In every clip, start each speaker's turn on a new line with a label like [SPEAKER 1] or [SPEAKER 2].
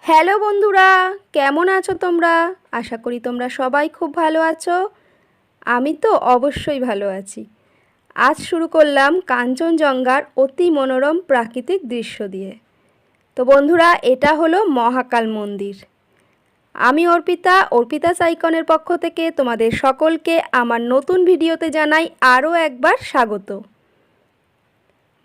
[SPEAKER 1] Hello বন্ধুরা, কেমন আছো তোমরা? আশা করি তোমরা সবাই খুব ভালো আছো। আমি তো অবশ্যই ভালো আছি। আজ শুরু করলাম কাঞ্চনজঙ্ঘার অতি মনোরম প্রাকৃতিক দৃশ্য দিয়ে। তো বন্ধুরা, এটা হলো মহাকাল মন্দির। আমি অর্পিতা সাইকনের পক্ষ থেকে তোমাদের সকলকে আমার নতুন ভিডিওতে জানাই আরও একবার স্বাগত।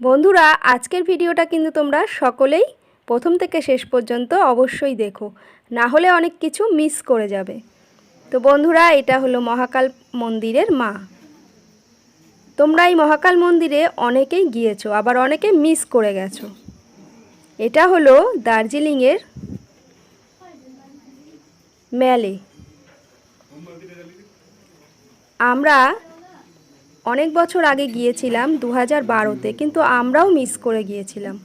[SPEAKER 1] বন্ধুরা, আজকের ভিডিওটা কিন্তু তোমরা সকলেই প্রথম থেকে শেষ পর্যন্ত অবশ্যই দেখো, না হলে অনেক কিছু মিস করে যাবে। তো বন্ধুরা, এটা হলো মহাকাল মন্দিরের মা। তোমরা এই মহাকাল মন্দিরে অনেকেই গিয়েছো, আবার অনেকে মিস করে গেছো। এটা হলো দার্জিলিংয়ের ম্যালে। আমরা অনেক বছর আগে গিয়েছিলাম 2012-তে, কিন্তু আমরাও মিস করে গিয়েছিলাম।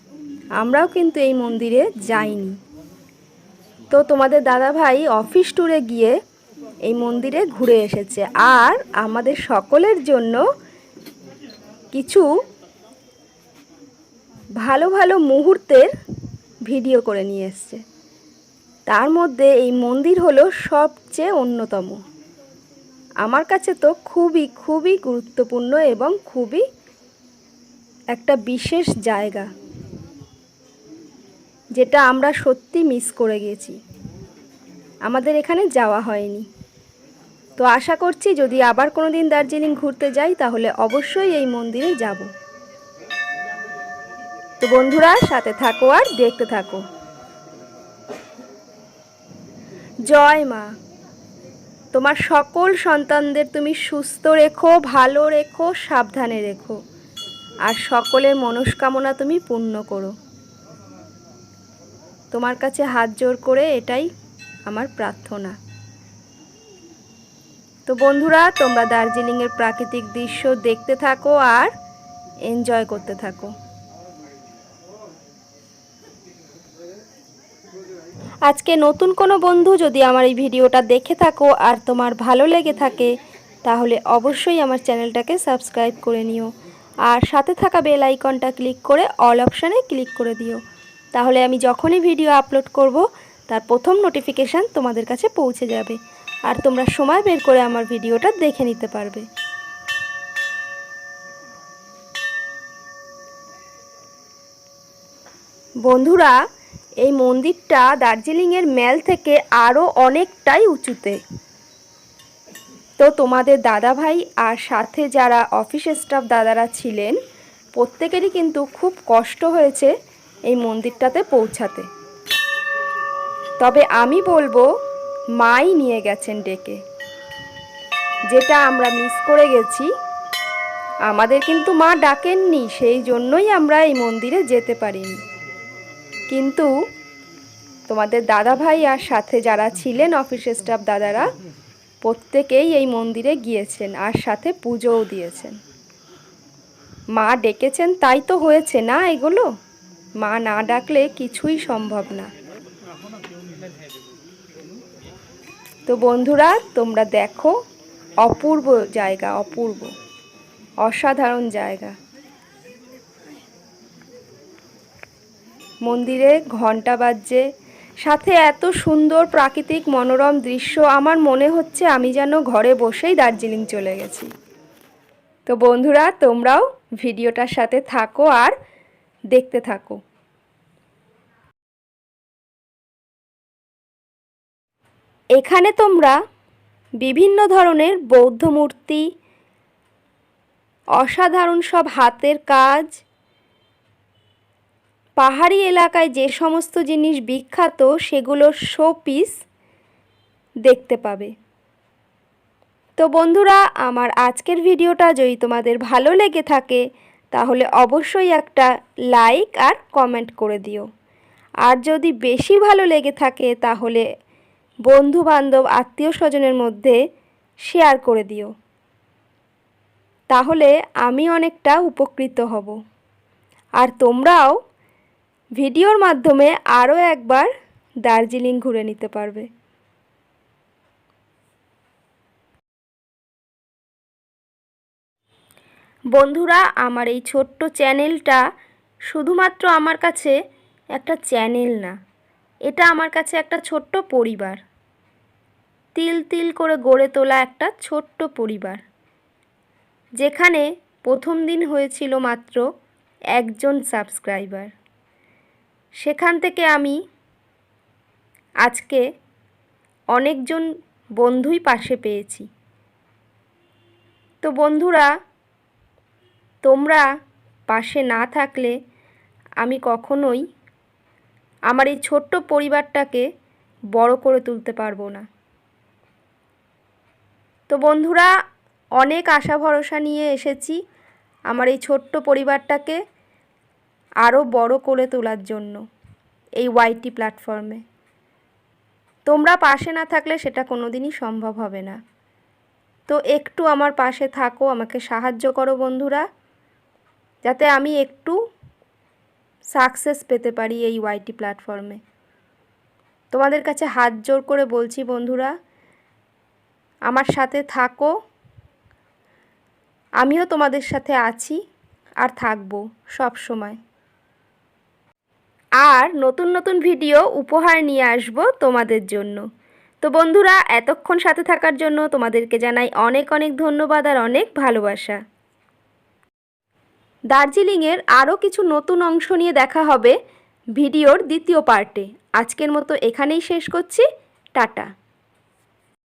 [SPEAKER 1] আমরাও কিন্তু এই মন্দিরে যাইনি। তো তোমাদের দাদাভাই অফিস ট্যুরে গিয়ে এই মন্দিরে ঘুরে এসেছে, আর আমাদের সকলের জন্য কিছু ভালো ভালো মুহূর্তের ভিডিও করে নিয়ে এসছে। তার মধ্যে এই মন্দির হলো সবচেয়ে অন্যতম। আমার কাছে তো খুবই খুবই গুরুত্বপূর্ণ এবং খুবই একটা বিশেষ জায়গা, যেটা আমরা সত্যি মিস করে গেছি। আমাদের এখানে যাওয়া হয়নি। তো আশা করছি যদি আবার কোনো দিন দার্জিলিং ঘুরতে যাই তাহলে অবশ্যই এই মন্দিরে যাব। তো বন্ধুরা, সাথে থাকো আর দেখতে থাকো। জয় মা, তোমার সকল সন্তানদের তুমি সুস্থ রেখো, ভালো রেখো, সাবধানে রেখো, আর সকলের মনস্কামনা তুমি পূর্ণ করো। তোমার কাছে হাত জোড় করে এটাই আমার প্রার্থনা। তো বন্ধুরা, তোমরা দার্জিলিংয়ের প্রাকৃতিক দৃশ্য দেখতে থাকো আর এনজয় করতে থাকো। আজকে নতুন কোনো বন্ধু যদি আমার এই ভিডিওটা দেখে থাকো আর তোমার ভালো লেগে থাকে, তাহলে অবশ্যই আমার চ্যানেলটাকে সাবস্ক্রাইব করে নিও, আর সাথে থাকা বেল আইকনটা ক্লিক করে অল অপশানে ক্লিক করে দিও। তাহলে আমি যখনই ভিডিও আপলোড করব তার প্রথম নোটিফিকেশান তোমাদের কাছে পৌঁছে যাবে, আর তোমরা সময় বের করে আমার ভিডিওটা দেখে নিতে পারবে। বন্ধুরা, এই মন্দিরটা দার্জিলিংয়ের ম্যাল থেকে আরও অনেকটাই উঁচুতে। তো তোমাদের দাদাভাই আর সাথে যারা অফিস স্টাফ দাদারা ছিলেন, প্রত্যেকেরই কিন্তু খুব কষ্ট হয়েছে এই মন্দিরটাতে পৌঁছাতে। তবে আমি বলবো, মাই নিয়ে গেছেন ডেকে, যেটা আমরা মিস করে গেছি। আমাদের কিন্তু মা ডাকেননি, সেই জন্যই আমরা এই মন্দিরে যেতে পারিনি। কিন্তু তোমাদের দাদাভাই আর সাথে যারা ছিলেন অফিস স্টাফ দাদারা, প্রত্যেকেই এই মন্দিরে গিয়েছেন আর সাথে পুজোও দিয়েছেন। মা ডেকেছেন তাই তো হয়েছে না এগুলো। মা না ডাকলে কিছুই সম্ভব না। তো বন্ধুরা, তোমরা দেখো, অপূর্ব জায়গা, অপূর্ব, অসাধারণ জায়গা। মন্দিরে ঘন্টা বাজছে, সাথে এত সুন্দর প্রাকৃতিক মনোরম দৃশ্য, আমার মনে হচ্ছে আমি যেন ঘরে বসেই দার্জিলিং চলে গেছি। তো বন্ধুরা, তোমরাও ভিডিওটার সাথে থাকো আর দেখতে থাকো। এখানে তোমরা বিভিন্ন ধরনের বৌদ্ধ মূর্তি, অসাধারণ সব হাতের কাজ, পাহাড়ি এলাকায় যে সমস্ত জিনিস বিখ্যাত সেগুলোর শো পিস দেখতে পাবে। তো বন্ধুরা, আমার আজকের ভিডিওটা যদি তোমাদের ভালো লেগে থাকে তাহলে অবশ্যই একটা লাইক আর কমেন্ট করে দিও, আর যদি বেশি ভালো লেগে থাকে তাহলে বন্ধু বান্ধব আত্মীয় স্বজনের মধ্যে শেয়ার করে দিও। তাহলে আমি অনেকটা উপকৃত হব, আর তোমরাও ভিডিওর মাধ্যমে আরও একবার দার্জিলিং ঘুরে নিতে পারবে। বন্ধুরা, আমার এই ছোট্ট চ্যানেলটা শুধুমাত্র আমার কাছে একটা চ্যানেল না, এটা আমার কাছে একটা ছোট্ট পরিবার, তিল তিল করে গড়ে তোলা একটা ছোট্ট পরিবার, যেখানে প্রথম দিন হয়েছিল মাত্র 1জন সাবস্ক্রাইবার। সেখান থেকে আমি আজকে অনেকজন বন্ধুই পাশে পেয়েছি। তো বন্ধুরা, তোমরা পাশে না থাকলে আমি কখনোই আমার এই ছোট্ট পরিবারটাকে বড় করে তুলতে পারবো না। তো বন্ধুরা, অনেক আশা ভরসা নিয়ে এসেছি আমার এই ছোট্ট পরিবারটাকে আরও বড় করে তোলার জন্য এই ওয়াইটি প্ল্যাটফর্মে। তোমরা পাশে না থাকলে সেটা কোনোদিনই সম্ভব হবে না। তো একটু আমার পাশে থাকো, আমাকে সাহায্য করো বন্ধুরা, যাতে আমি একটু সাকসেস পেতে পারি এই ওয়াইটি প্ল্যাটফর্মে। তোমাদের কাছে হাত জোর করে বলছি বন্ধুরা, আমার সাথে থাকো। আমিও তোমাদের সাথে আছি আর থাকবো সব সময়। আর নতুন নতুন ভিডিও উপহার নিয়ে আসব তোমাদের জন্য। তো বন্ধুরা, এতক্ষণ সাথে থাকার জন্য তোমাদেরকে জানাই অনেক অনেক ধন্যবাদ আর অনেক ভালোবাসা। দার্জিলিংয়ের আরও কিছু নতুন অংশ নিয়ে দেখা হবে ভিডিওর দ্বিতীয় পার্টে। আজকের মতো এখানেই শেষ করছি। টাটা।